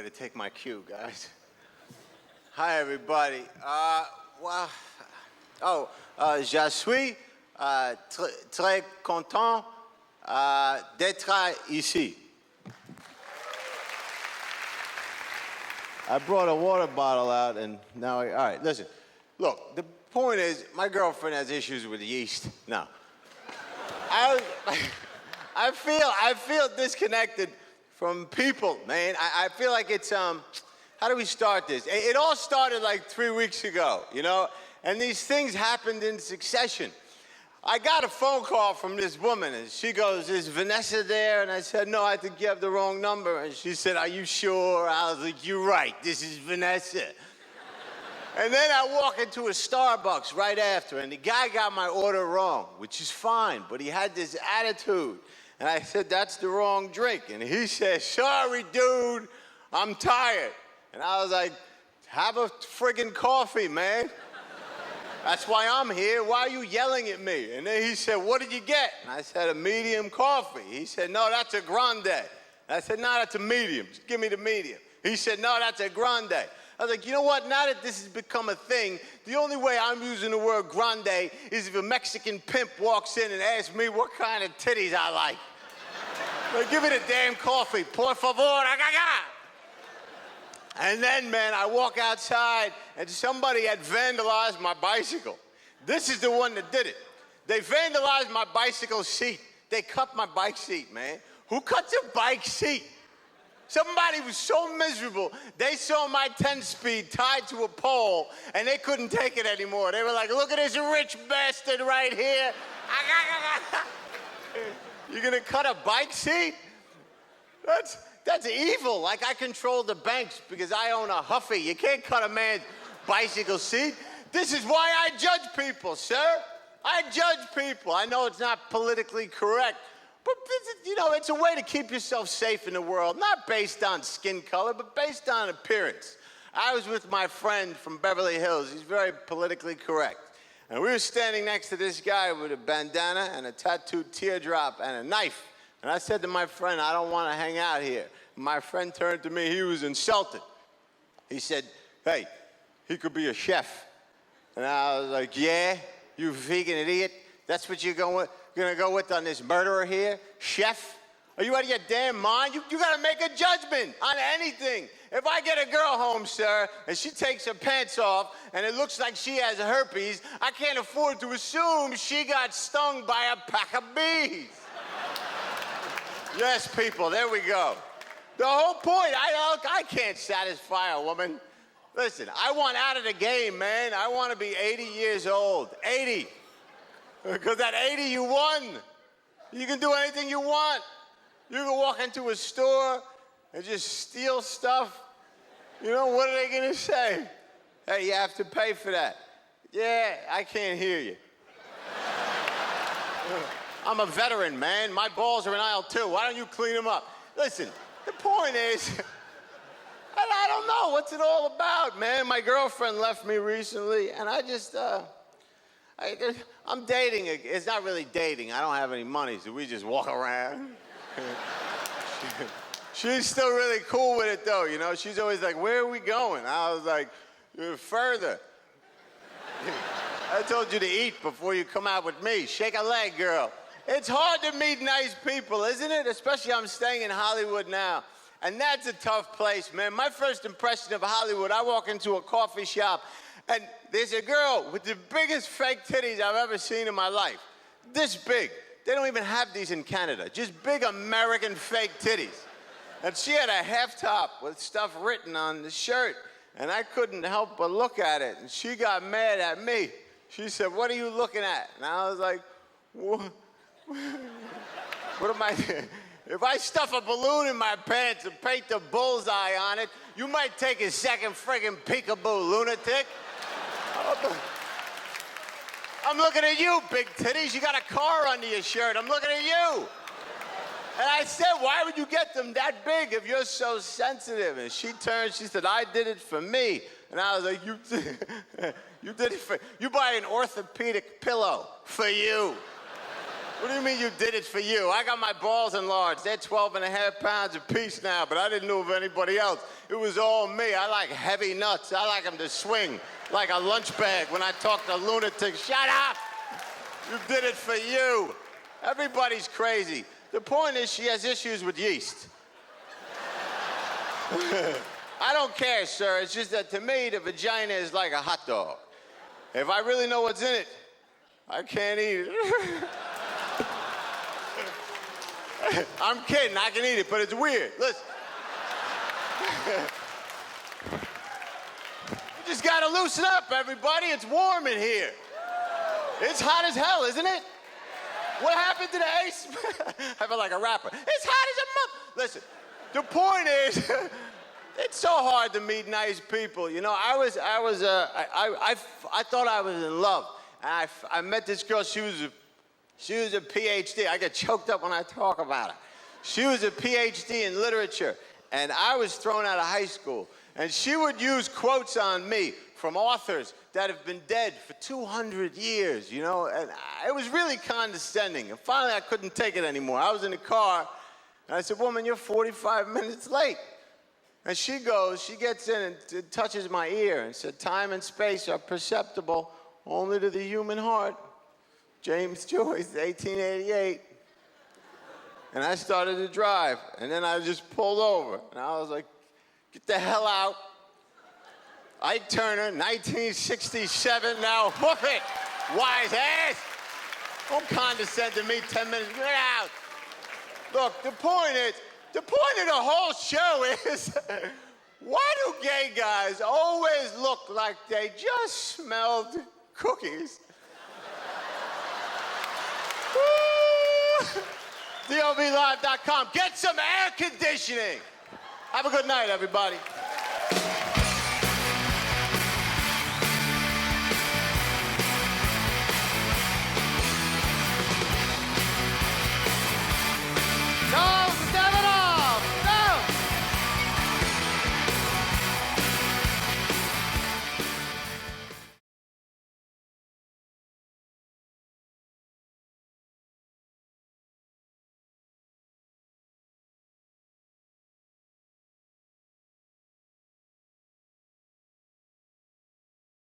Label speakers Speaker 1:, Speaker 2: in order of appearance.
Speaker 1: way to take my cue, guys. Hi, everybody. Je suis très content d'être ici. I brought a water bottle out, and now all right, listen. Look, the point is, my girlfriend has issues with yeast. No. I feel disconnected from people, man. I feel like it's, how do we start this? It all started like 3 weeks ago, you know? And these things happened in succession. I got a phone call from this woman, and she goes, "Is Vanessa there?" And I said, "No, I think you have the wrong number." And she said, "Are you sure?" I was like, "You're right, this is Vanessa." And then I walk into a Starbucks right after, and the guy got my order wrong, which is fine, but he had this attitude. And I said, "That's the wrong drink." And he said, "Sorry, dude, I'm tired." And I was like, "Have a friggin' coffee, man. That's why I'm here. Why are you yelling at me?" And then he said, "What did you get?" And I said, "A medium coffee." He said, "No, that's a grande." And I said, "No, that's a medium. Just give me the medium." He said, "No, that's a grande." I was like, you know what? Now that this has become a thing, the only way I'm using the word grande is if a Mexican pimp walks in and asks me what kind of titties I like. Like, give me the damn coffee. Por favor. And then, man, I walk outside, and somebody had vandalized my bicycle. This is the one that did it. They vandalized my bicycle seat. They cut my bike seat, man. Who cuts a bike seat? Somebody was so miserable, they saw my 10-speed tied to a pole, and they couldn't take it anymore. They were like, "Look at this rich bastard right here." You're gonna cut a bike seat? That's evil. Like, I control the banks because I own a Huffy. You can't cut a man's bicycle seat. This is why I judge people, sir. I judge people. I know it's not politically correct, but you know, it's a way to keep yourself safe in the world, not based on skin color, but based on appearance. I was with my friend from Beverly Hills. He's very politically correct. And we were standing next to this guy with a bandana and a tattooed teardrop and a knife. And I said to my friend, "I don't want to hang out here." My friend turned to me. He was insulted. He said, "Hey, he could be a chef." And I was like, "Yeah, you vegan idiot? That's what you're gonna go with on this murderer here? Chef? Are you out of your damn mind? You gotta make a judgment on anything. If I get a girl home, sir, and she takes her pants off and it looks like she has herpes, I can't afford to assume she got stung by a pack of bees." Yes, people, there we go. The whole point, I can't satisfy a woman. Listen, I want out of the game, man. I want to be 80 years old. 80. Because at 80, you won. You can do anything you want. You can walk into a store and just steal stuff. You know, what are they going to say? "Hey, you have to pay for that." "Yeah, I can't hear you." I'm a veteran, man. My balls are in aisle 2. Why don't you clean them up? Listen, the point is, I don't know. What's it all about, man? My girlfriend left me recently, and I just, I'm dating. It's not really dating. I don't have any money, so we just walk around. She's still really cool with it, though, you know? She's always like, "Where are we going?" I was like, "Further." I told you to eat before you come out with me. Shake a leg, girl. It's hard to meet nice people, isn't it? Especially I'm staying in Hollywood now. And that's a tough place, man. My first impression of Hollywood, I walk into a coffee shop, and there's a girl with the biggest fake titties I've ever seen in my life. This big. They don't even have these in Canada. Just big American fake titties. And she had a half top with stuff written on the shirt. And I couldn't help but look at it. And she got mad at me. She said, "What are you looking at?" And I was like, what am I doing? If I stuff a balloon in my pants and paint the bullseye on it, you might take a second friggin' peekaboo, lunatic. I'm looking at you, big titties. You got a car under your shirt. I'm looking at you. And I said, "Why would you get them that big if you're so sensitive?" And she turned, she said, "I did it for me." And I was like, you did it for, you buy an orthopedic pillow for you. What do you mean you did it for you? I got my balls enlarged. They're 12.5 pounds apiece now, but I didn't know of anybody else. It was all me. I like heavy nuts. I like them to swing like a lunch bag when I talk to lunatics. Shut up! You did it for you. Everybody's crazy. The point is she has issues with yeast. I don't care, sir. It's just that to me, the vagina is like a hot dog. If I really know what's in it, I can't eat it. I'm kidding, I can eat it, but it's weird. Listen. You just gotta loosen up, everybody. It's warm in here. It's hot as hell, isn't it? What happened to the ace? I feel like a rapper. It's hot as a Listen, the point is, it's so hard to meet nice people. You know, I thought I was in love. And I met this girl, she was a PhD. I get choked up when I talk about her. She was a PhD in literature, and I was thrown out of high school. And she would use quotes on me from authors that have been dead for 200 years, you know? And it was really condescending. And finally, I couldn't take it anymore. I was in the car, and I said, woman, you're 45 minutes late. And she gets in and touches my ear and said, time and space are perceptible only to the human heart. James Joyce, 1888. And I started to drive, and then I just pulled over, and I was like, get the hell out. Ike Turner, 1967, now whoop it, wise ass. Don't condescend to me 10 minutes, get out. Look, the point of the whole show is, why do gay guys always look like they just smelled cookies? DovDavidoff.com. Get some air conditioning. Have a good night, everybody.